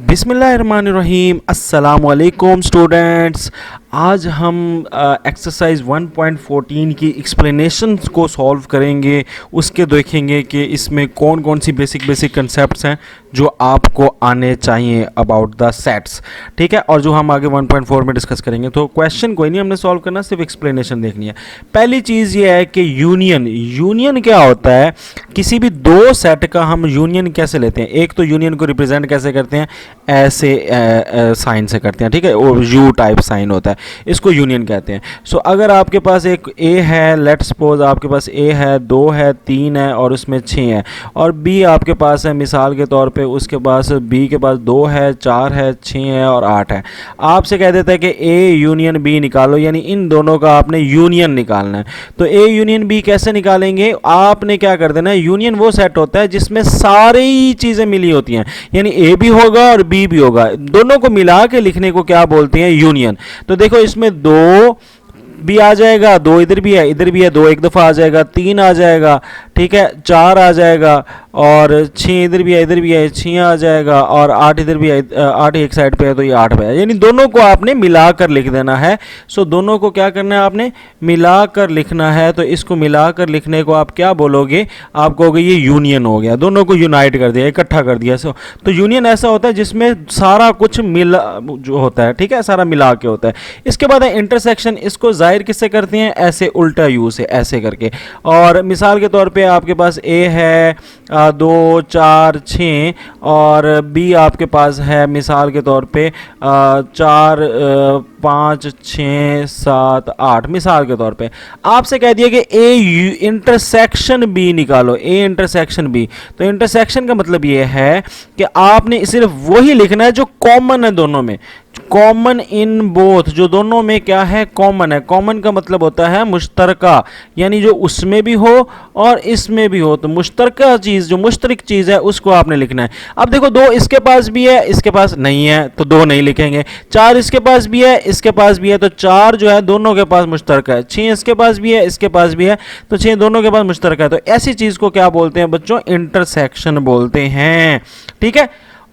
बिस्मिल्लाहिर्रहमानिर्रहीम। अस्सलामुअलैकुम स्टूडेंट्स, आज हम एक्सरसाइज 1.14 की एक्सप्लेनेशन को सॉल्व करेंगे। उसके देखेंगे कि इसमें कौन कौन सी बेसिक कंसेप्ट्स हैं जो आपको आने चाहिए अबाउट द सेट्स, ठीक है। और जो हम आगे 1.4 में डिस्कस करेंगे। तो क्वेश्चन कोई नहीं हमने सॉल्व करना, सिर्फ एक्सप्लेनेशन देखनी है। पहली चीज़ ये है कि यूनियन क्या होता है। किसी भी दो सेट का हम यूनियन कैसे लेते हैं। एक तो यूनियन को रिप्रेजेंट कैसे करते हैं, ऐसे साइन से करते हैं, ठीक है। और यू टाइप साइन होता है, इसको यूनियन कहते हैं। सो अगर आपके पास एक ए है, लेट्स सपोज आपके पास ए है, 2 है, 3 है और उसमें 6 है, और बी आपके पास है, मिसाल के तौर पे उसके पास बी के पास 2 है, 4 है, 6 है और 8 है। आपसे कह देता है कि ए यूनियन बी निकालो, यानी इन दोनों का आपने यूनियन निकालना है। तो ए यूनियन बी कैसे निकालेंगे, आपने क्या कर देना है, यूनियन वो सेट होता है जिसमें सारी चीज़ें मिली होती हैं, यानी ए भी होगा और बी भी होगा, दोनों को मिला के लिखने को क्या बोलते हैं, यूनियन। तो देखो इसमें 2 भी आ जाएगा, 2 इधर भी है, इधर भी है, 2 एक दफ़ा आ जाएगा, 3 आ जाएगा, ठीक है, 4 आ जाएगा और 6 इधर भी है, इधर भी है, 6 आ जाएगा और 8 इधर भी है, 8 एक साइड पे है तो ये 8 पे है, यानी दोनों को आपने मिलाकर लिख देना है। सो दोनों को क्या करना है, आपने मिलाकर लिखना है। तो इसको मिलाकर लिखने को आप क्या बोलोगे, आप कहोगे ये यूनियन हो गया, दोनों को यूनाइट कर दिया, इकट्ठा कर दिया। सो तो यूनियन ऐसा होता है जिसमें सारा कुछ मिला जो होता है, ठीक है, सारा मिला के होता है। इसके बाद है इंटरसेक्शन। इसको जाहिर किससे करते हैं, ऐसे उल्टा यू से, ऐसे करके। और मिसाल के तौर पे आपके पास ए है 2, 4, 6 और बी आपके पास है मिसाल के तौर पे 4, 5, 6, 7, 8 मिसाल के तौर पे। आपसे कह दिया कि ए इंटरसेक्शन बी निकालो, ए इंटरसेक्शन बी। तो इंटरसेक्शन का मतलब ये है कि आपने सिर्फ वही लिखना है जो कॉमन है दोनों में, कॉमन इन बोथ, जो दोनों में क्या है, कॉमन है। कॉमन का मतलब होता है मुश्तरका, यानी जो उसमें भी हो और इसमें भी हो। तो मुश्तरका चीज़, जो मुश्तरक चीज़ है उसको आपने लिखना है। अब देखो 2 इसके पास भी है, इसके पास नहीं है, तो 2 नहीं लिखेंगे। 4 इसके पास भी है, इसके पास भी है, तो 4 जो है दोनों के पास मुश्तरका है। 6 इसके पास भी है, इसके पास भी है, तो 6 दोनों के पास मुश्तरका है। तो ऐसी चीज़ को क्या बोलते हैं बच्चों, इंटरसेक्शन बोलते हैं, ठीक है।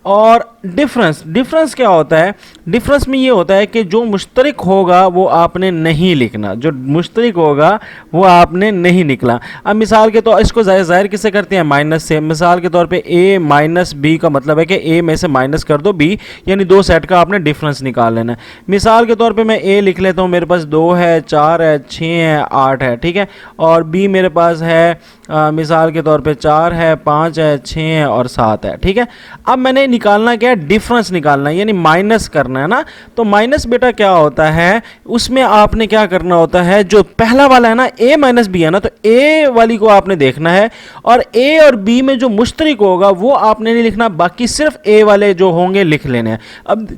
और डिफरेंस क्या होता है, डिफरेंस में ये होता है कि जो मुश्तरक होगा वो आपने नहीं लिखना, जो मुश्तरक होगा वो आपने नहीं निकला। अब मिसाल के तौर इसको जाहिर किससे करते हैं, माइनस से। मिसाल के तौर पे a माइनस बी का मतलब है कि a में से माइनस कर दो b, यानी 2 सेट का आपने डिफरेंस निकाल लेना है। मिसाल के तौर पे मैं a लिख लेता हूँ, मेरे पास 2 है, 4 है, 6 है, 8 है, ठीक है। और b मेरे पास है मिसाल के तौर पे 4 है, 5 है, 6 है और 7 है, ठीक है। अब मैंने निकालना क्या है, डिफरेंस निकालना है, यानी माइनस करना है ना। तो माइनस बेटा क्या होता है, उसमें आपने क्या करना होता है, जो पहला वाला है ना a माइनस बी है ना, तो a वाली को आपने देखना है और a और b में जो मुश्तरक होगा वो आपने नहीं लिखना, बाकी सिर्फ a वाले जो होंगे लिख लेने हैं। अब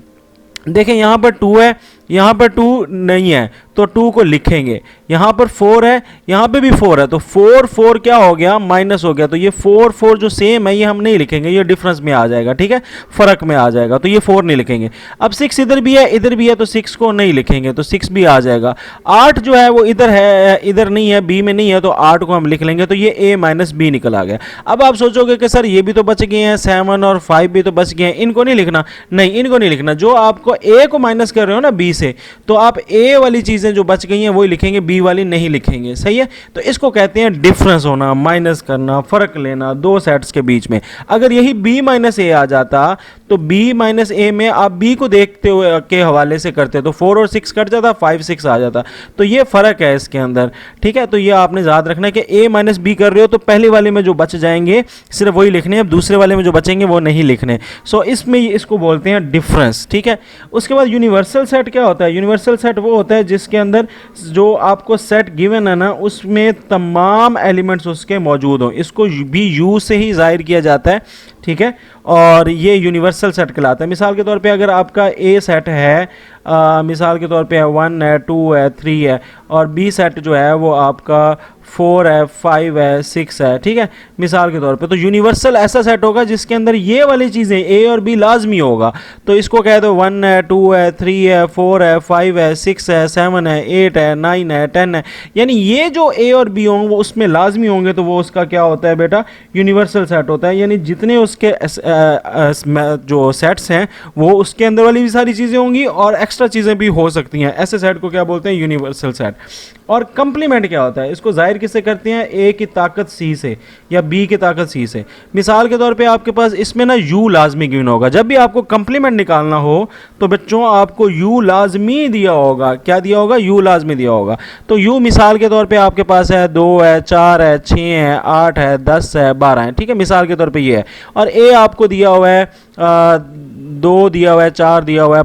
देखें यहाँ पर 2 है, यहाँ पर 2 नहीं है तो 2 को लिखेंगे। यहाँ पर 4 है, यहाँ पे भी 4 है, तो 4 क्या हो गया, माइनस हो गया। तो ये 4 जो सेम है ये हम नहीं लिखेंगे, ये डिफरेंस में आ जाएगा, ठीक है, फ़र्क में आ जाएगा, तो ये 4 नहीं लिखेंगे। अब 6 इधर भी है, इधर भी है, तो 6 को नहीं लिखेंगे, तो 6 भी आ जाएगा। 8 जो है वो इधर है, इधर नहीं है, बी में नहीं है, तो 8 को हम लिख लेंगे, तो ये a माइनस बी निकल आ गया। अब आप सोचोगे कि सर ये भी तो बच गए हैं, 7 और 5 भी तो बच गए हैं, इनको नहीं लिखना। नहीं, इनको नहीं लिखना। जो आपको a को माइनस कर रहे हो ना b से, तो आप a वाली चीज़ें जो बच गई हैं वही लिखेंगे, b वाली नहीं लिखेंगे, सही है। तो इसको कहते हैं डिफरेंस होना, माइनस करना, फ़र्क लेना 2 सेट्स के बीच में। अगर यही b माइनस a आ जाता तो b माइनस a में आप b को देखते हुए के हवाले से करते तो 4 और 6 कट जाता, 5, 6 आ जाता। तो ये फ़र्क है इसके अंदर, ठीक है। तो ये आपने याद रखना है कि a माइनस बी कर रहे हो तो पहले वाले में जो बच जाएंगे सिर्फ वही लिखने हैं, अब दूसरे वाले में जो बचेंगे वो नहीं लिखने। सो इसमें इसको बोलते हैं डिफरेंस, ठीक है। उसके बाद यूनिवर्सल सेट क्या होता है, यूनिवर्सल सेट वो होता है जिसके अंदर जो आपको सेट गिवन है ना उसमें तमाम एलिमेंट्स उसके मौजूद हों। इसको भी यू से ही जाहिर किया जाता है, ठीक है। और ये यूनिवर्सल सेट कहलाता है। मिसाल के तौर पे अगर आपका ए सेट है मिसाल के तौर पे है 1 है, 2 है, 3 है, और बी सेट जो है वो आपका 4 है, 5 है, 6 है, ठीक है, मिसाल के तौर पे। तो यूनिवर्सल ऐसा सेट होगा जिसके अंदर ये वाली चीज़ें ए और बी लाजमी होगा। तो इसको कह दो 1 है, 2 है, 3 है, 4 है, 5 है, 6 है, 7 है, 8 है, 9 है, 10 है, यानी ये जो ए और बी होंगे वो उसमें लाजमी होंगे, तो वो उसका क्या होता है बेटा, यूनिवर्सल सेट होता है। यानी जितने उसके जो सेट्स हैं वो उसके अंदर वाली भी सारी चीज़ें होंगी और एक्स्ट्रा चीज़ें भी हो सकती हैं। ऐसे सेट को क्या बोलते हैं, यूनिवर्सल सेट। और कंप्लीमेंट क्या होता है, इसको जाहिर किससे करते हैं, ए की ताकत सी से या बी की ताकत सी से। मिसाल के तौर पे आपके पास इसमें ना यू लाजमी गिवन होगा। जब भी आपको कंप्लीमेंट निकालना हो तो बच्चों आपको यू लाजमी दिया होगा। क्या दिया होगा, यू लाजमी दिया होगा। तो यू मिसाल के तौर पे आपके पास है 2 है, 4 है, 6 है, 8 है, 10 है, 12 है, ठीक है, मिसाल के तौर पे ये है। और ए आपको दिया हुआ है 2 दिया हुआ है, 4 दिया हुआ है,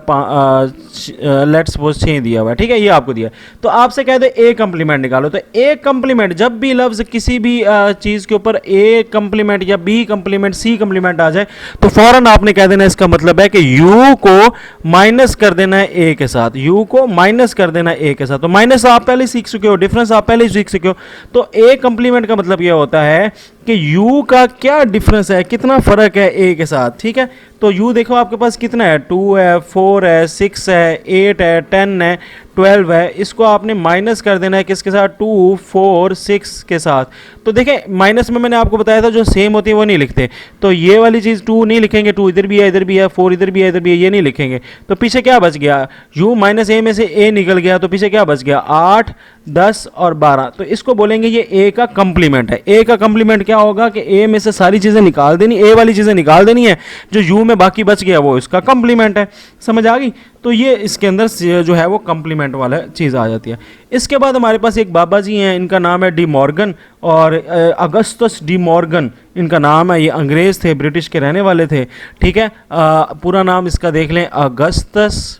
लेट्स सपोज 6 दिया हुआ है, ठीक है, ये आपको दिया। तो आपसे कह दे ए कंप्लीमेंट निकालो, तो ए कंप्लीमेंट जब भी लफ्ज किसी भी चीज़ के ऊपर ए कंप्लीमेंट या बी कंप्लीमेंट सी कंप्लीमेंट आ जाए तो फौरन आपने कह देना, इसका मतलब है कि यू को माइनस कर देना है ए के साथ, यू को माइनस कर देना है ए के साथ। तो माइनस आप पहले सीख चुके हो, डिफरेंस आप पहले सीख चुके हो। तो ए कंप्लीमेंट का मतलब यह होता है कि u का क्या डिफरेंस है, कितना फ़र्क है a के साथ, ठीक है। तो u देखो आपके पास कितना है, 2 है, 4 है, 6 है, 8 है, 10 है, 12 है। इसको आपने माइनस कर देना है किसके साथ, 2, 4, 6 के साथ। तो देखें माइनस में मैंने आपको बताया था जो सेम होती है वो नहीं लिखते। तो ये वाली चीज़ 2 नहीं लिखेंगे, 2 इधर भी है, इधर भी है, 4 इधर भी है, इधर भी है, ये नहीं लिखेंगे। तो पीछे क्या बच गया, u माइनस ए में से a निकल गया, तो पीछे क्या बच गया, 8, 10 और 12। तो इसको बोलेंगे ये a का कंप्लीमेंट है। a का कंप्लीमेंट क्या होगा कि a में से सारी चीज़ें निकाल देनी, a वाली चीज़ें निकाल देनी है, जो u में बाकी बच गया वो इसका कंप्लीमेंट है। समझ आ गई। तो ये इसके अंदर जो है वो कंप्लीमेंट वाला चीज़ आ जाती है। इसके बाद हमारे पास एक बाबा जी हैं, इनका नाम है डी मॉर्गन, और अगस्तस डी मॉर्गन इनका नाम है। ये अंग्रेज़ थे, ब्रिटिश के रहने वाले थे, ठीक है। पूरा नाम इसका देख लें, अगस्तस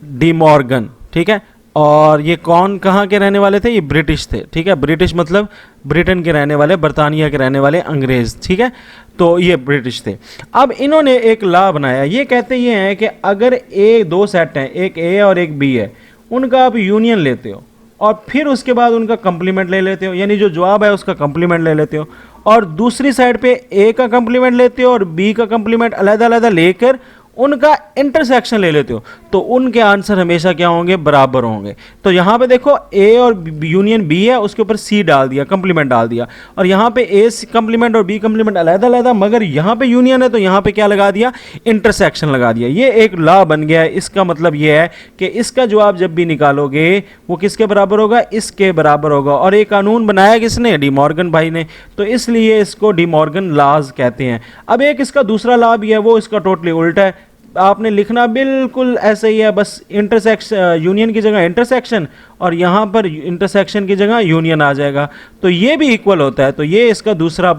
डी मॉर्गन, ठीक है। और ये कौन कहाँ के रहने वाले थे, ये ब्रिटिश थे, ठीक है। ब्रिटिश मतलब ब्रिटेन के रहने वाले, बरतानिया के रहने वाले अंग्रेज़, ठीक है। तो ये ब्रिटिश थे। अब इन्होंने एक लॉ बनाया, ये कहते ये हैं कि अगर दो सेट हैं, एक ए और एक बी है, उनका आप यूनियन लेते हो और फिर उसके बाद उनका कंप्लीमेंट ले लेते हो, यानी जो जवाब है उसका कंप्लीमेंट ले लेते हो, और दूसरी साइड पे ए का कंप्लीमेंट लेते हो और बी का कंप्लीमेंट अलग-अलग लेकर उनका इंटरसेक्शन ले लेते हो, तो उनके आंसर हमेशा क्या होंगे, बराबर होंगे। तो यहाँ पे देखो ए और यूनियन बी है, उसके ऊपर सी डाल दिया, कंप्लीमेंट डाल दिया, और यहाँ पे ए कंप्लीमेंट और बी कंप्लीमेंट अलग-अलग, मगर यहाँ पे यूनियन है तो यहाँ पे क्या लगा दिया, इंटरसेक्शन लगा दिया। ये एक लॉ बन गया है। इसका मतलब ये है कि इसका जवाब जब भी निकालोगे वो किसके बराबर होगा, इसके बराबर होगा। और ये कानून बनाया किसने, डी मॉर्गन भाई ने, तो इसलिए इसको डी मॉर्गन लॉज कहते हैं। अब एक इसका दूसरा लॉ भी है, वो इसका टोटली उल्टा है। आपने लिखना बिल्कुल ऐसे ही है, बस इंटरसेक्शन, यूनियन की जगह इंटरसेक्शन और यहाँ पर इंटरसेक्शन की जगह यूनियन आ जाएगा, तो ये भी इक्वल होता है। तो ये इसका दूसरा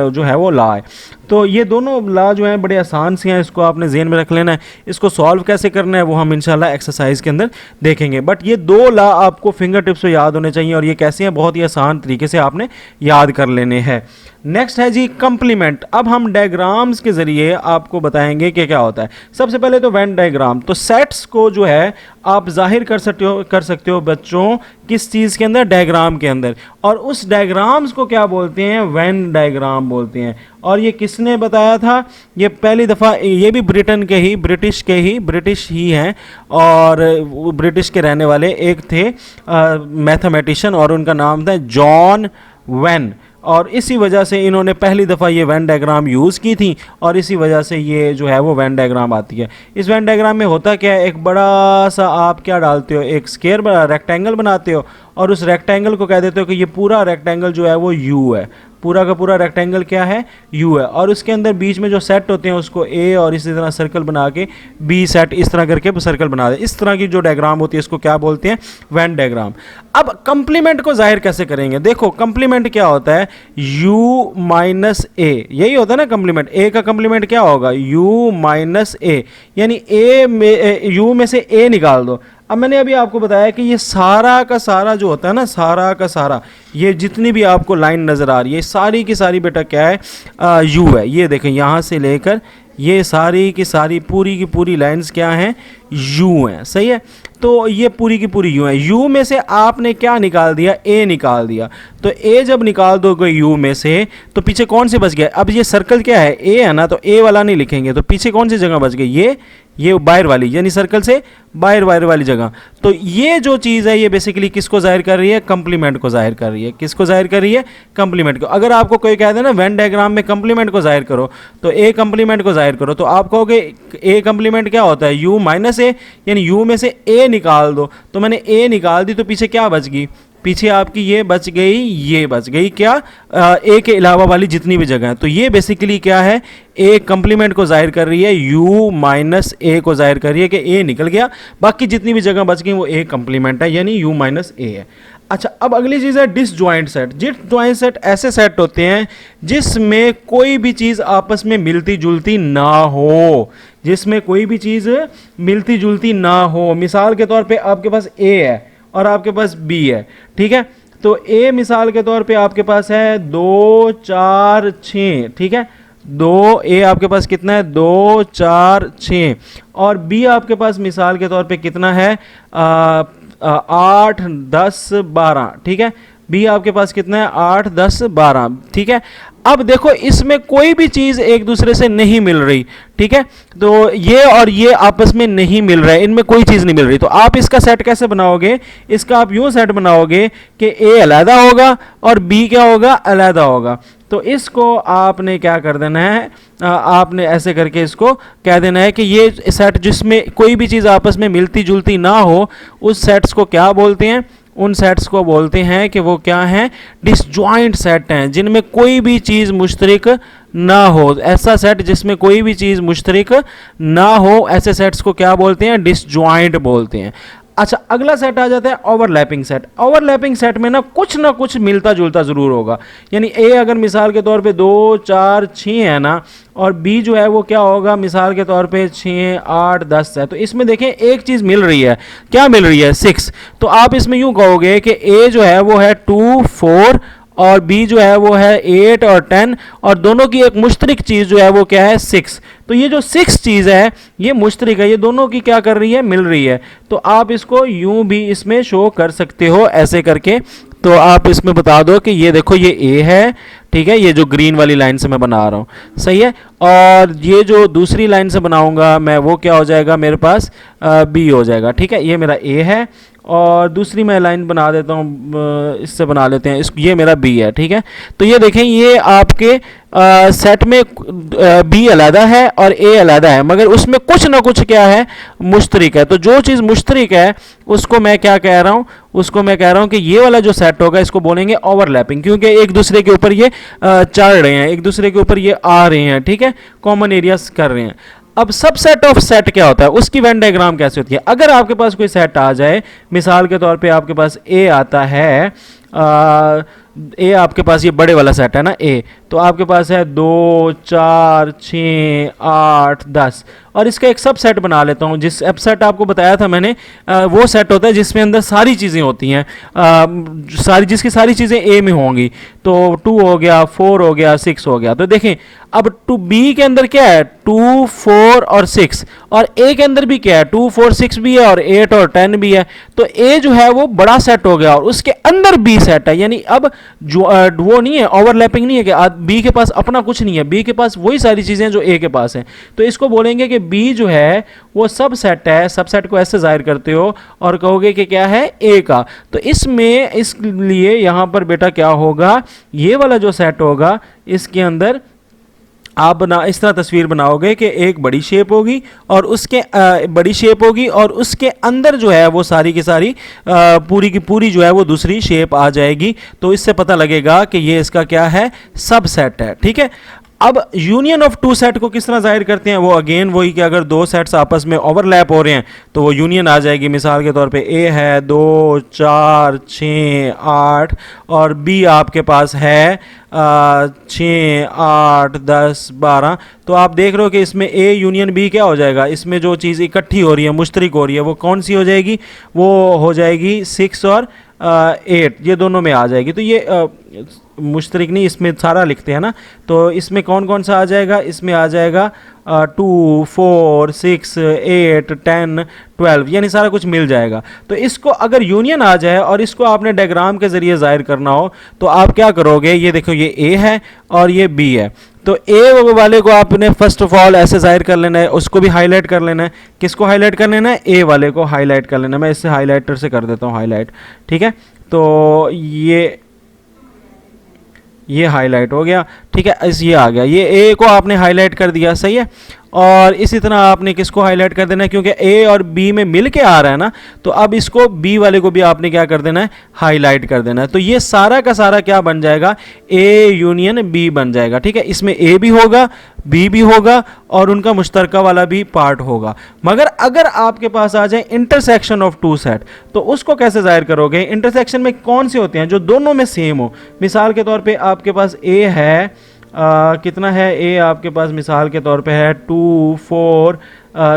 जो है वो लॉ है। तो ये दोनों लॉ जो हैं बड़े आसान से हैं, इसको आपने ज़हन में रख लेना है। इसको सॉल्व कैसे करना है वो हम इंशाल्लाह एक्सरसाइज के अंदर देखेंगे। बट ये दो लॉ आपको फिंगर टिप्स पे याद होने चाहिए, और ये कैसे हैं, बहुत ही आसान तरीके से आपने याद कर लेने हैं। नेक्स्ट है जी कंप्लीमेंट। अब हम डायग्राम्स के ज़रिए आपको बताएंगे कि क्या होता है। सबसे पहले तो वेन डायग्राम, तो सेट्स को जो है आप जाहिर कर सकते हो बच्चों किस चीज़ के अंदर, डायग्राम के अंदर, और उस डायग्राम्स को क्या बोलते हैं, वेन डायग्राम बोलते हैं। और ये किसने बताया था, ये पहली दफ़ा, ये भी ब्रिटिश ही हैं, और ब्रिटिश के रहने वाले एक थे मैथमेटिशियन, और उनका नाम था जॉन वेन, और इसी वजह से इन्होंने पहली दफ़ा ये वेन डायग्राम यूज़ की थी, और इसी वजह से ये जो है वो वेन डायग्राम आती है। इस वेन डायग्राम में होता क्या है, एक बड़ा सा आप क्या डालते हो, एक स्क्वायर रेक्टेंगल बनाते हो, और उस रेक्टेंगल को कह देते हो कि ये पूरा रेक्टेंगल जो है वो यू है, पूरा का पूरा रेक्टेंगल क्या है, यू है। और उसके अंदर बीच में जो सेट होते हैं उसको ए, और इसी तरह सर्कल बना के बी सेट, इस तरह करके सर्कल बना दे। इस तरह की जो डायग्राम होती है इसको क्या बोलते हैं, वेन डायग्राम। अब कंप्लीमेंट को जाहिर कैसे करेंगे, देखो कंप्लीमेंट क्या होता है, u माइनस ए, यही होता है ना कंप्लीमेंट। ए का कंप्लीमेंट क्या होगा, u माइनस ए, यानी ए में u में से a निकाल दो। अब मैंने अभी आपको बताया कि ये सारा का सारा जो होता है ना, सारा का सारा, ये जितनी भी आपको लाइन नज़र आ रही है सारी की सारी बेटा क्या है, u है। ये देखें यहाँ से लेकर ये सारी की सारी पूरी की पूरी लाइंस क्या हैं, यू हैं, सही है। तो ये पूरी की पूरी यू है। यू में से आपने क्या निकाल दिया, ए निकाल दिया। तो ए जब निकाल दोगे यू में से तो पीछे कौन से बच गया, अब ये सर्कल क्या है, ए है ना, तो ए वाला नहीं लिखेंगे, तो पीछे कौन सी जगह बच गई, ये बाहर वाली, यानी सर्कल से बाहर वाली जगह। तो ये जो चीज़ है ये बेसिकली किसको जाहिर कर रही है, कंप्लीमेंट को जाहिर कर रही है। किसको जाहिर कर रही है, कंप्लीमेंट को। अगर आपको कोई कह दे ना वेन डायग्राम में कंप्लीमेंट को जाहिर करो, तो ए कंप्लीमेंट को जाहिर करो, तो आप कहोगे ए कंप्लीमेंट क्या होता है, यू माइनस ए, यानी यू में से ए निकाल दो। तो मैंने ए निकाल दी, तो पीछे क्या बच गई, पीछे आपकी ये बच गई, ये बच गई क्या, ए के अलावा वाली जितनी भी जगह है। तो ये बेसिकली क्या है, ए कंप्लीमेंट को जाहिर कर रही है, यू माइनस ए को जाहिर कर रही है कि ए निकल गया, बाकी जितनी भी जगह बच गई वो ए कंप्लीमेंट है, यानी यू माइनस ए है। अच्छा, अब अगली चीज़ है डिसजॉइंट सेट। डिसजॉइंट सेट ऐसे सेट होते हैं जिसमें कोई भी चीज़ आपस में मिलती जुलती ना हो, जिसमें कोई भी चीज़ मिलती जुलती ना हो। मिसाल के तौर पे आपके पास ए है और आपके पास बी है, ठीक है। तो ए मिसाल के तौर पे आपके पास है 2 4 6, ठीक है। 2 ए आपके पास कितना है, 2 4 6, और बी आपके पास मिसाल के तौर पे कितना है, 8 10 12, ठीक है। बी आपके पास कितना है, 8 10 12, ठीक है। अब देखो इसमें कोई भी चीज़ एक दूसरे से नहीं मिल रही, ठीक है। तो ये और ये आपस में नहीं मिल रहा है, इनमें कोई चीज़ नहीं मिल रही। तो आप इसका सेट कैसे बनाओगे, इसका आप यूँ सेट बनाओगे कि ए अलहदा होगा और बी क्या होगा, अलहदा होगा। तो इसको आपने क्या कर देना है, आपने ऐसे करके इसको कह देना है कि ये सेट जिसमें कोई भी चीज़ आपस में मिलती जुलती ना हो, उस सेट्स को क्या बोलते हैं, उन सेट्स को बोलते हैं कि वो क्या हैं, डिसजॉइंट सेट हैं, जिनमें कोई भी चीज़ मुश्तरक ना हो। ऐसा सेट जिसमें कोई भी चीज़ मुश्तरक ना हो, ऐसे सेट्स को क्या बोलते हैं, डिसजॉइंट बोलते हैं। अच्छा, अगला सेट आ जाता है ओवरलैपिंग सेट। ओवरलैपिंग सेट में ना कुछ मिलता जुलता ज़रूर होगा, यानी ए अगर मिसाल के तौर पे 2 4 6 है ना, और बी जो है वो क्या होगा, मिसाल के तौर पे 6 8 10 है। तो इसमें देखें एक चीज़ मिल रही है, क्या मिल रही है, 6। तो आप इसमें यूँ कहोगे कि ए जो है वो है 2 4 और बी जो है वो है 8 और 10, और दोनों की एक मुश्तरक चीज़ जो है वो क्या है, 6। तो ये जो 6 चीज़ है ये मुश्तरक है, ये दोनों की क्या कर रही है, मिल रही है। तो आप इसको यूं भी इसमें शो कर सकते हो ऐसे करके। तो आप इसमें बता दो कि ये देखो ये ए है, ठीक है, ये जो ग्रीन वाली लाइन से मैं बना रहा हूँ, सही है। और ये जो दूसरी लाइन से बनाऊंगा मैं वो क्या हो जाएगा, मेरे पास बी हो जाएगा, ठीक है। ये मेरा ए है और दूसरी मैं लाइन बना देता हूँ, इससे बना लेते हैं, ये मेरा बी है, ठीक है। तो ये देखें ये आपके सेट में बी अलहदा है और ए अलहदा है, मगर उसमें कुछ ना कुछ क्या है, मुश्तरक है। तो जो चीज़ मुश्तरक है उसको मैं क्या कह रहा हूँ, उसको मैं कह रहा हूँ कि ये वाला जो सेट होगा इसको बोलेंगे ओवरलैपिंग, क्योंकि एक दूसरे के ऊपर ये चढ़ रहे हैं, एक दूसरे के ऊपर ये आ रहे हैं, ठीक है, कॉमन एरियाज कर रहे हैं। अब सब सेट ऑफ सेट क्या होता है, उसकी वेन डायग्राम कैसे होती है। अगर आपके पास कोई सेट आ जाए, मिसाल के तौर पे आपके पास ए आता है, ए आपके पास ये बड़े वाला सेट है ना ए, तो आपके पास है 2 4 6 8 10, और इसका एक सब सेट बना लेता हूँ। जिस सब सेट आपको बताया था मैंने, वो सेट होता है जिसमें अंदर सारी चीज़ें होती हैं, जिसकी सारी चीज़ें ए में होंगी। तो 2 हो गया, 4 हो गया, 6 हो गया। तो देखें अब टू बी के अंदर क्या है, 2 4 और 6, और ए के अंदर भी क्या है, 2 4 6 भी है और 8 और 10 भी है। तो ए जो है वो बड़ा सेट हो गया और उसके अंदर बी सेट है, यानी अब जो वो नहीं है, ओवरलैपिंग नहीं है कि बी के पास अपना कुछ नहीं है, बी के पास वही सारी चीज़ें जो ए के पास हैं। तो इसको बोलेंगे कि बी जो है वो सब सेट है। सब सेट को ऐसे जाहिर करते हो और कहोगे कि क्या है, ए का। तो इसमें इसलिए यहाँ पर बेटा क्या होगा, ये वाला जो सेट होगा इसके अंदर आप इस तरह तस्वीर बनाओगे कि एक बड़ी शेप होगी और उसके बड़ी शेप होगी और उसके अंदर जो है वो सारी की सारी पूरी की पूरी जो है वो दूसरी शेप आ जाएगी। तो इससे पता लगेगा कि ये इसका क्या है, सब सेट है, ठीक है। अब यूनियन ऑफ टू सेट को किस तरह जाहिर करते हैं, वो अगेन वही कि अगर दो सेट्स आपस में ओवरलैप हो रहे हैं तो वो यूनियन आ जाएगी। मिसाल के तौर पे ए है 2 4 6 8 और बी आपके पास है 6 8 10 12। तो आप देख रहे हो कि इसमें ए यूनियन बी क्या हो जाएगा, इसमें जो चीज़ इकट्ठी हो रही है, मुश्तरक हो रही है, वो कौन सी हो जाएगी, वो हो जाएगी 6 और 8, ये दोनों में आ जाएगी। तो ये मुश्तरक नहीं, इसमें सारा लिखते हैं ना, तो इसमें कौन कौन सा आ जाएगा, इसमें आ जाएगा 2 4 6 8 10 12, यानी सारा कुछ मिल जाएगा। तो इसको अगर यूनियन आ जाए और इसको आपने डायग्राम के ज़रिए ज़ाहिर करना हो तो आप क्या करोगे, ये देखो ये ए है और ये बी है, तो ए वाले को आपने फर्स्ट ऑफ ऑल ऐसे जाहिर कर लेना है, उसको भी हाईलाइट कर लेना है। किसको हाईलाइट कर लेना है, ए वाले को हाईलाइट कर लेना है। मैं इससे हाईलाइटर से कर देता हूँ हाईलाइट, ठीक है। तो ये हाईलाइट हो गया, ठीक है। ये आ गया, ये ए को आपने हाईलाइट कर दिया, सही है। और इसी तरह आपने किसको हाईलाइट कर देना है, क्योंकि ए और बी में मिल के आ रहा है ना, तो अब इसको बी वाले को भी आपने क्या कर देना है, हाईलाइट कर देना है। तो ये सारा का सारा क्या बन जाएगा, ए यूनियन बी बन जाएगा, ठीक है। इसमें ए भी होगा, बी भी होगा और उनका मुश्तरका वाला भी पार्ट होगा। मगर अगर आपके पास आ जाए इंटरसेक्शन ऑफ टू सेट, तो उसको कैसे जाहिर करोगे। इंटरसेक्शन में कौन से होते हैं, जो दोनों में सेम हो। मिसाल के तौर पे आपके पास ए है, कितना है ए आपके पास, मिसाल के तौर पे है 2 4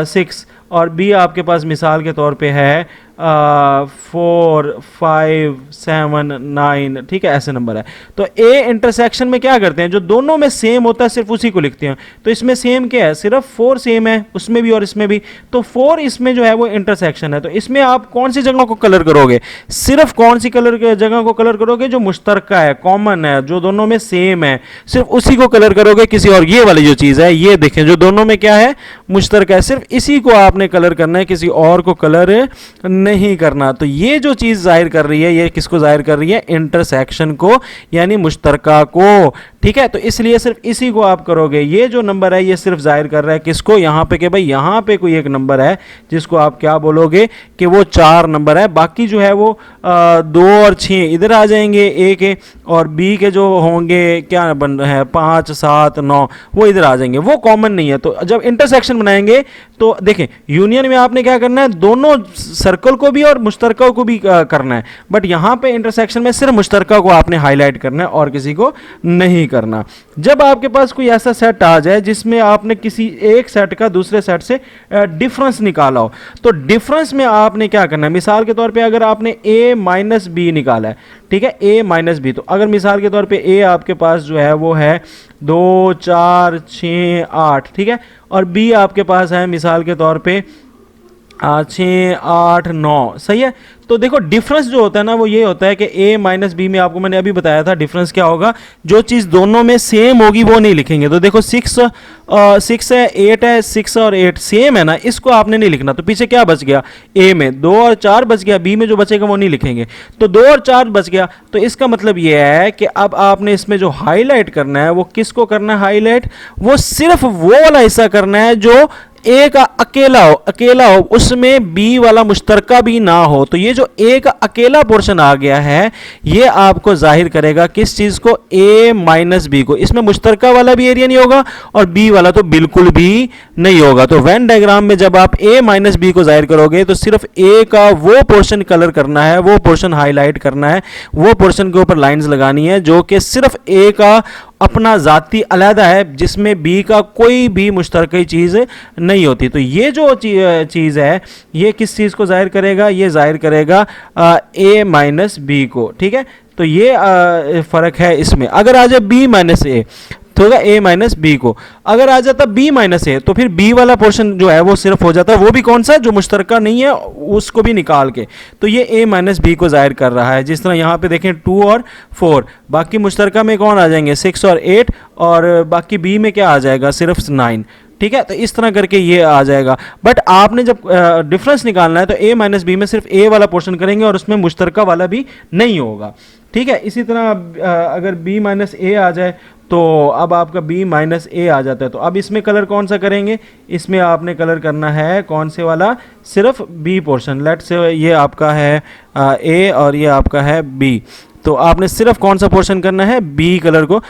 6, और बी आपके पास मिसाल के तौर पे है 4 5 7 9, ठीक है, ऐसे नंबर है। तो ए इंटरसेक्शन में क्या करते हैं, जो दोनों में सेम होता है सिर्फ उसी को लिखते हैं। तो इसमें सेम क्या है, सिर्फ 4 सेम है, उसमें भी और इसमें भी, तो 4 इसमें जो है वो इंटरसेक्शन है। तो इसमें आप कौन सी जगह को कलर करोगे, सिर्फ कौन सी जगह को कलर करोगे, जो मुश्तरका है, कॉमन है, जो दोनों में सेम है, सिर्फ उसी को कलर करोगे। किसी और, ये वाली जो चीज़ है, ये देखें जो दोनों में क्या है, मुश्तरका है, सिर्फ इसी को आपने कलर करना है, किसी और को कलर नहीं करना। तो ये जो चीज़ जाहिर कर रही है, ये किसको जाहिर कर रही है, इंटरसेक्शन को, यानी मुश्तरका को, ठीक है। तो इसलिए सिर्फ इसी को आप करोगे। ये जो नंबर है ये सिर्फ जाहिर कर रहा है किसको, यहाँ पे, कि भाई यहाँ पे कोई एक नंबर है जिसको आप क्या बोलोगे कि वो 4 नंबर है। बाकी जो है वो 2 और 6 इधर आ जाएंगे ए के, और बी के जो होंगे क्या बन है 5 7 9, वो इधर आ जाएंगे, वो कॉमन नहीं है। तो जब इंटरसेक्शन बनाएंगे तो देखें, यूनियन में आपने क्या करना है, दोनों सर्कल को भी और मुश्तरका को भी करना है, बट यहाँ पे इंटरसेक्शन में सिर्फ मुश्तरका को आपने हाईलाइट करना है और किसी को नहीं करना। जब आपके पास कोई ऐसा सेट आ जाए जिसमें आपने किसी एक सेट का दूसरे सेट से डिफरेंस निकाला हो, तो डिफरेंस में आपने क्या करना है, मिसाल के तौर पे अगर आपने a माइनस बी निकाला है, ठीक है, a माइनस बी, तो अगर मिसाल के तौर पे a आपके पास जो है वो है 2 4 6 8, ठीक है, और b आपके पास है मिसाल के तौर पे 6 8 9, सही है। तो देखो डिफरेंस जो होता है ना वो ये होता है कि a माइनस बी में आपको मैंने अभी बताया था डिफरेंस क्या होगा, जो चीज़ दोनों में सेम होगी वो नहीं लिखेंगे। तो देखो 6 है, 8 है, 6 और 8 सेम है ना, इसको आपने नहीं लिखना। तो पीछे क्या बच गया, a में 2 और 4 बच गया, b में जो बचेगा वो नहीं लिखेंगे, तो 2 और 4 बच गया। तो इसका मतलब ये है कि अब आपने इसमें जो हाईलाइट करना है वो किसको करना है हाईलाइट, वो सिर्फ वो वाला हिस्सा करना है जो ए का अकेला हो, उसमें बी वाला मुश्तरका भी ना हो। तो ये जो ए का अकेला पोर्शन आ गया है ये आपको जाहिर करेगा किस चीज को, ए माइनस बी को। इसमें मुश्तरका वाला भी एरिया नहीं होगा और बी वाला तो बिल्कुल भी नहीं होगा। तो वेन डायग्राम में जब आप ए माइनस बी को जाहिर करोगे तो सिर्फ ए का वो पोर्शन कलर करना है, वो पोर्शन हाईलाइट करना है, वो पोर्शन के ऊपर लाइंस लगानी है जो कि सिर्फ ए का अपना ज़ाती अलहदा है, जिसमें बी का कोई भी मुश्तरकी चीज़ नहीं होती। तो ये जो चीज़ है ये किस चीज़ को जाहिर करेगा, ये जाहिर करेगा ए माइनस बी को, ठीक है। तो ये फ़र्क है इसमें। अगर आ जाए बी माइनस ए तो होगा ए माइनस बी को, अगर आ जाता बी माइनस ए तो फिर बी वाला पोर्शन जो है वो सिर्फ हो जाता है, वो भी कौन सा, जो मुश्तरका नहीं है उसको भी निकाल के। तो ये ए माइनस बी को जाहिर कर रहा है। जिस तरह यहाँ पे देखें 2 और 4, बाकी मुश्तरका में कौन आ जाएंगे 6 और 8, और बाकी बी में क्या आ जाएगा सिर्फ 9, ठीक है। तो इस तरह करके ये आ जाएगा। बट आपने जब डिफरेंस निकालना है तो ए माइनस बी में सिर्फ ए वाला पोर्शन करेंगे और उसमें मुश्तरका वाला भी नहीं होगा, ठीक है। इसी तरह अगर बी माइनस ए आ जाए तो अब आपका b माइनस ए आ जाता है। तो अब इसमें कलर कौन सा करेंगे, इसमें आपने कलर करना है कौन से वाला, सिर्फ b पोर्शन। लेट से ये आपका है a और ये आपका है b, तो आपने सिर्फ कौन सा पोर्शन करना है, b कलर को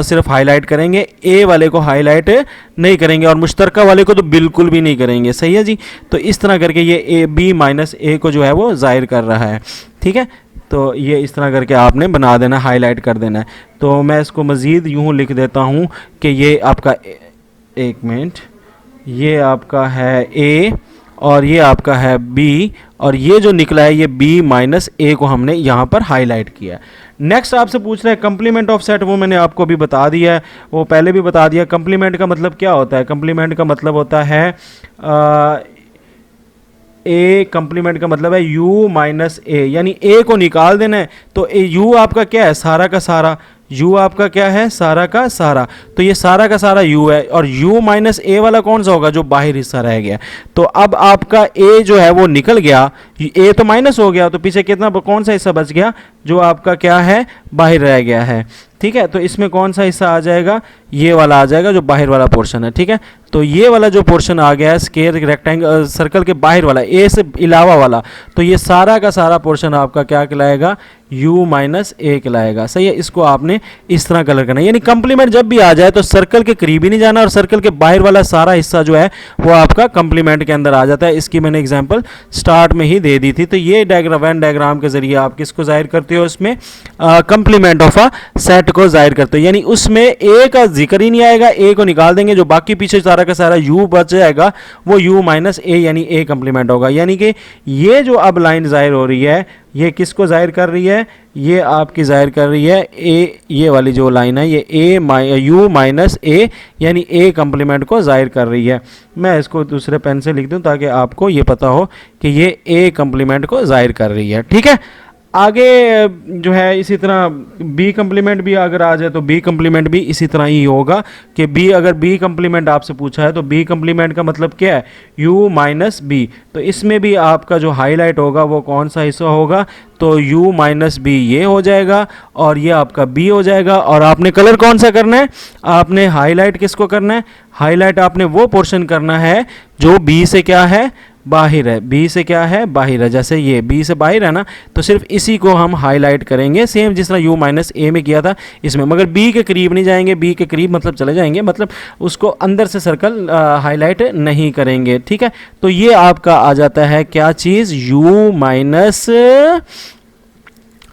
सिर्फ हाईलाइट करेंगे, a वाले को हाईलाइट नहीं करेंगे और मुश्तरका वाले को तो बिल्कुल भी नहीं करेंगे, सही है जी। तो इस तरह करके ये b माइनस ए को जो है वो जाहिर कर रहा है, ठीक है। तो ये इस तरह करके आपने बना देना, हाईलाइट कर देना है। तो मैं इसको मज़ीद यूँ लिख देता हूँ कि ये आपका, एक मिनट, ये आपका है ए और ये आपका है बी, और ये जो निकला है ये बी माइनस ए को हमने यहाँ पर हाईलाइट किया है, नेक्स्ट आपसे पूछ रहे हैं कंप्लीमेंट ऑफ सेट, वो मैंने आपको अभी बता दिया है, वो पहले भी बता दिया। कंप्लीमेंट का मतलब क्या होता है? कंप्लीमेंट का मतलब होता है ए, कंप्लीमेंट का मतलब है u माइनस ए, यानी a को निकाल देना है तो u आपका क्या है? सारा का सारा। u आपका क्या है? सारा का सारा। तो ये सारा का सारा u है, और u माइनस ए वाला कौन सा होगा? जो बाहर हिस्सा रह गया। तो अब आपका a जो है वो निकल गया, a तो माइनस हो गया, तो पीछे कितना, कौन सा हिस्सा बच गया? जो आपका क्या है? बाहर रह गया है। ठीक है, तो इसमें कौन सा हिस्सा आ जाएगा? ये वाला आ जाएगा जो बाहर वाला पोर्शन है। ठीक है, तो ये वाला जो पोर्शन आ गया है स्क्वायर रेक्टेंगल सर्कल के बाहर वाला, ए से अलावा वाला, तो ये सारा का सारा पोर्शन आपका क्या कहलाएगा? u माइनस ए कहलाएगा। सही है, इसको आपने इस तरह कलर करना है। यानी कंप्लीमेंट जब भी आ जाए तो सर्कल के करीब ही नहीं जाना, और सर्कल के बाहर वाला सारा हिस्सा जो है वो आपका कंप्लीमेंट के अंदर आ जाता है। इसकी मैंने एग्जांपल स्टार्ट में ही दे दी थी। तो ये डायग्राम, वेन डायग्राम के जरिए आप किसको जाहिर करते हो? इसमें कंप्लीमेंट ऑफ अ सेट को जाहिर करते हो। यानी उसमें ए का जिक्र ही नहीं आएगा, ए को निकाल देंगे, जो बाकी पीछे सारा का सारा u बच जाएगा वो u माइनस ए, यानी ए कंप्लीमेंट होगा। यानी कि ये जो अब लाइन जाहिर हो रही है, ये किसको जाहिर कर रही है? ये आपकी जाहिर कर रही है ए, ये वाली जो लाइन है ये u माइनस ए, यानी ए कंप्लीमेंट को जाहिर कर रही है। मैं इसको दूसरे पेन से लिख दूं ताकि आपको ये पता हो कि ये ए कंप्लीमेंट को जाहिर कर रही है। ठीक है, आगे जो है इसी तरह बी कंप्लीमेंट भी अगर आ जाए तो बी कंप्लीमेंट भी इसी तरह ही होगा कि बी, अगर बी कंप्लीमेंट आपसे पूछा है तो बी कंप्लीमेंट का मतलब क्या है? u minus B. तो इसमें भी आपका जो हाईलाइट होगा वो कौन सा हिस्सा होगा? तो u माइनस बी ये हो जाएगा, और ये आपका b हो जाएगा। और आपने कलर कौन सा करना है? आपने हाईलाइट किसको करना है? हाईलाइट आपने वो पोर्शन करना है जो b से क्या है? बाहर है। बी से क्या है? बाहर है। जैसे ये बी से बाहर है ना, तो सिर्फ इसी को हम हाईलाइट करेंगे, सेम जिस तरह u माइनस ए में किया था इसमें, मगर बी के करीब नहीं जाएंगे। बी के करीब मतलब चले जाएंगे, मतलब उसको अंदर से सर्कल हाईलाइट नहीं करेंगे। ठीक है, तो ये आपका आ जाता है क्या चीज़? u minus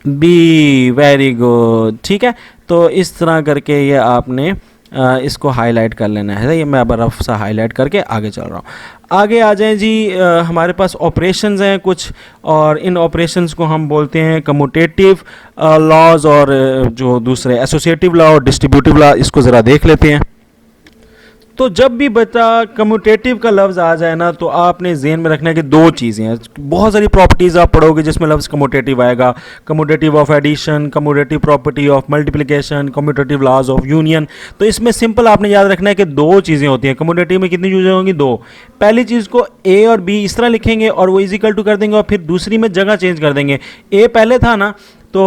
B. Very good. ठीक है, तो इस तरह करके ये आपने इसको हाईलाइट कर लेना है। ये मैं अब रफ सा हाईलाइट करके आगे चल रहा हूँ। आगे आ जाएं जी, हमारे पास ऑपरेशंस हैं कुछ, और इन ऑपरेशंस को हम बोलते हैं कम्यूटेटिव लॉज, और जो दूसरे एसोसिएटिव लॉ और डिस्ट्रीब्यूटिव लॉ, इसको ज़रा देख लेते हैं। तो जब भी बच्चा कम्यूटेटिव का लफ्ज़ आ जाए ना, तो आपने ज़हन में रखना है कि दो चीज़ें हैं। बहुत सारी प्रॉपर्टीज़ आप पढ़ोगे जिसमें लफ्ज़ कम्यूटेटिव आएगा, commutative of addition, commutative property of multiplication, commutative laws of union. तो इसमें सिंपल आपने याद रखना है कि दो चीज़ें होती हैं। कम्यूटेटिव में कितनी चीज़ें होंगी? दो। पहली चीज़ को ए और बी इस तरह लिखेंगे और वो इजिकल टू कर देंगे, और फिर दूसरी में जगह चेंज कर देंगे। ए पहले था ना, तो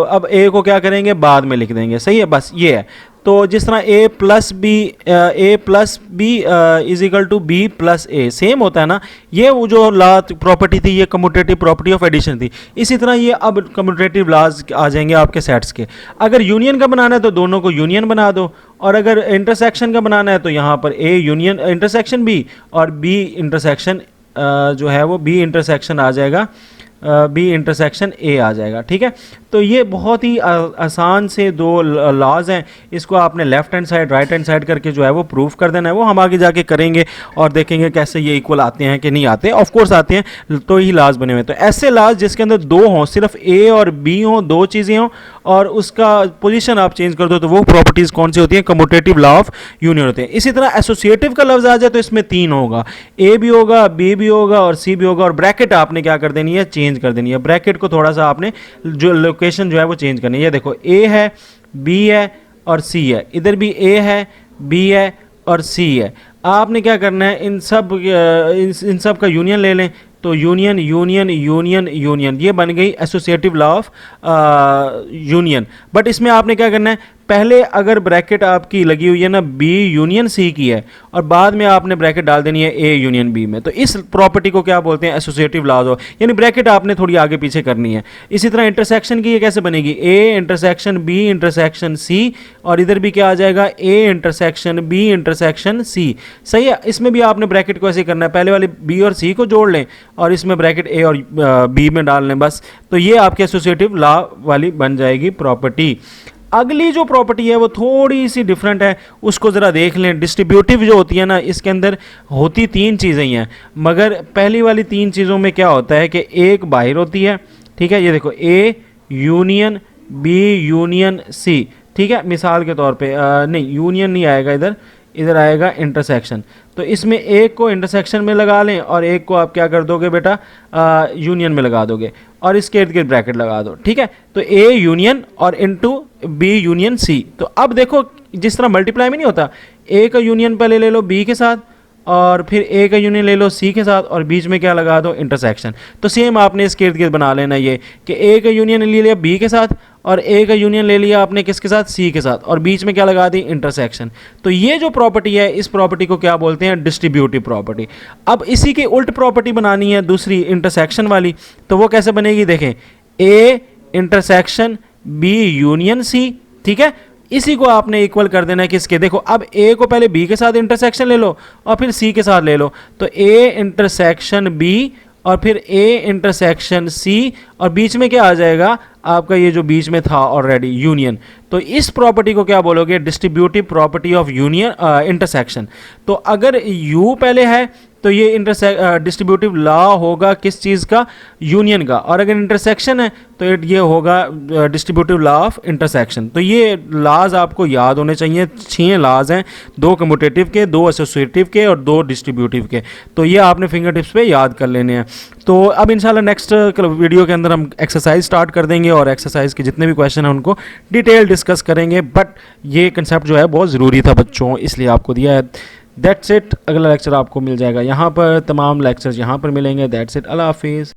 अब ए को क्या करेंगे? बाद में लिख देंगे। सही है, बस ये है। तो जिस तरह a plus B is equal to B plus A same होता है ना, ये वो जो लॉ प्रॉपर्टी थी ये कम्यूटेटिव प्रॉपर्टी ऑफ एडिशन थी। इसी तरह ये अब कम्यूटेटिव लॉज आ जाएंगे आपके सेट्स के। अगर यूनियन का बनाना है तो दोनों को यूनियन बना दो, और अगर इंटरसेक्शन का बनाना है तो यहाँ पर a यूनियन इंटरसेक्शन b और b इंटरसेक्शन जो है वो b इंटरसेक्शन आ जाएगा, बी इंटरसेक्शन ए आ जाएगा। ठीक है, तो ये बहुत ही आसान से दो लॉज हैं। इसको आपने left hand side right hand side करके जो है वो प्रूफ कर देना है। वो हम आगे जाके करेंगे और देखेंगे कैसे ये इक्वल आते हैं कि नहीं आते। ऑफ कोर्स आते हैं, तो ही लॉज बने हुए। तो ऐसे लॉज जिसके अंदर दो हों, सिर्फ ए और बी हों, दो चीज़ें हों, और उसका पोजीशन आप चेंज कर दो, तो वो प्रॉपर्टीज़ कौन सी होती हैं? कम्यूटेटिव लॉ ऑफ यूनियन होते हैं। इसी तरह एसोसिएटिव का लफ्ज़ आ जाए तो इसमें तीन होगा, ए भी होगा, बी भी होगा और सी भी होगा। और ब्रैकेट आपने क्या कर देनी है? चेंज कर देनी है। ब्रैकेट को थोड़ा सा आपने जो लोकेशन जो है वो चेंज करनी है। देखो ए है, बी है और सी है, इधर भी ए है, बी है और सी है। आपने क्या करना है? इन सब का यूनियन ले लें। तो यूनियन यूनियन यूनियन यूनियन, ये बन गई associative law of union. But इसमें आपने क्या करना है? पहले अगर ब्रैकेट आपकी लगी हुई है ना बी यूनियन सी की है, और बाद में आपने ब्रैकेट डाल देनी है ए यूनियन बी में, तो इस प्रॉपर्टी को क्या बोलते हैं? एसोसिएटिव लॉज ऑफ, यानी ब्रैकेट आपने थोड़ी आगे पीछे करनी है। इसी तरह इंटरसेक्शन की ये कैसे बनेगी? A intersection B intersection C, और इधर भी क्या आ जाएगा? A intersection B intersection C. सही है, इसमें भी आपने ब्रैकेट को ऐसे करना है, पहले वाले बी और सी को जोड़ लें और इसमें ब्रैकेट ए और बी में डाल लें, बस। तो ये आपके एसोसिएटिव लॉ वाली बन जाएगी प्रॉपर्टी। अगली जो प्रॉपर्टी है वो थोड़ी सी डिफरेंट है, उसको ज़रा देख लें। डिस्ट्रीब्यूटिव जो होती है ना, इसके अंदर होती तीन चीज़ें ही हैं, मगर पहली वाली तीन चीज़ों में क्या होता है कि एक बाहर होती है। ठीक है, ये देखो A union B union C, ठीक है, मिसाल के तौर पे नहीं यूनियन नहीं आएगा इधर, इधर आएगा इंटरसेक्शन। तो इसमें एक को इंटरसेक्शन में लगा लें और एक को आप क्या कर दोगे बेटा यूनियन में लगा दोगे और इसके इर्द गिर्द ब्रैकेट लगा दो, ठीक है। तो ए यूनियन और इनटू बी यूनियन सी। तो अब देखो जिस तरह मल्टीप्लाई में नहीं होता, ए का यूनियन पहले ले लो बी के साथ और फिर ए का यूनियन ले लो सी के साथ और बीच में क्या लगा दो इंटरसेक्शन। तो सेम आपने इसके इर्द गिर्द बना लेना ये कि ए का यूनियन ले लिया बी के साथ और ए का यूनियन ले लिया आपने किसके साथ, सी के साथ, और बीच में क्या लगा दी इंटरसेक्शन। तो ये जो प्रॉपर्टी है इस प्रॉपर्टी को क्या बोलते हैं, डिस्ट्रीब्यूटिव प्रॉपर्टी। अब इसी की उल्ट प्रॉपर्टी बनानी है दूसरी इंटरसेक्शन वाली, तो वो कैसे बनेगी देखें, A intersection B union C, ठीक है। इसी को आपने इक्वल कर देना है किसके, देखो अब ए को पहले बी के साथ इंटरसेक्शन ले लो और फिर सी के साथ ले लो, तो ए इंटरसेक्शन बी और फिर ए इंटरसेक्शन सी और बीच में क्या आ जाएगा आपका ये जो बीच में था ऑलरेडी यूनियन। तो इस प्रॉपर्टी को क्या बोलोगे, distributive property of union intersection. तो अगर यू पहले है तो ये डिस्ट्रीब्यूटिव लॉ होगा किस चीज़ का, यूनियन का, और अगर इंटरसेक्शन है तो ये होगा डिस्ट्रीब्यूटिव लॉ ऑफ इंटरसेक्शन। तो ये लॉज आपको याद होने चाहिए, 6 लॉज हैं, 2 कम्यूटेटिव के, 2 एसोसिएटिव के और 2 डिस्ट्रीब्यूटिव के। तो ये आपने फिंगर टिप्स पे याद कर लेने हैं। तो अब इंशाल्लाह नेक्स्ट वीडियो के अंदर हम एक्सरसाइज स्टार्ट कर देंगे और एक्सरसाइज के जितने भी क्वेश्चन हैं उनको डिटेल डिस्कस करेंगे। बट ये कंसेप्ट जो है बहुत ज़रूरी था बच्चों, इसलिए आपको दिया है। दैट्स इट, अगला लेक्चर आपको मिल जाएगा यहाँ पर, तमाम लेक्चर्स यहाँ पर मिलेंगे। दैट्स इट, अल्लाह हाफिज़।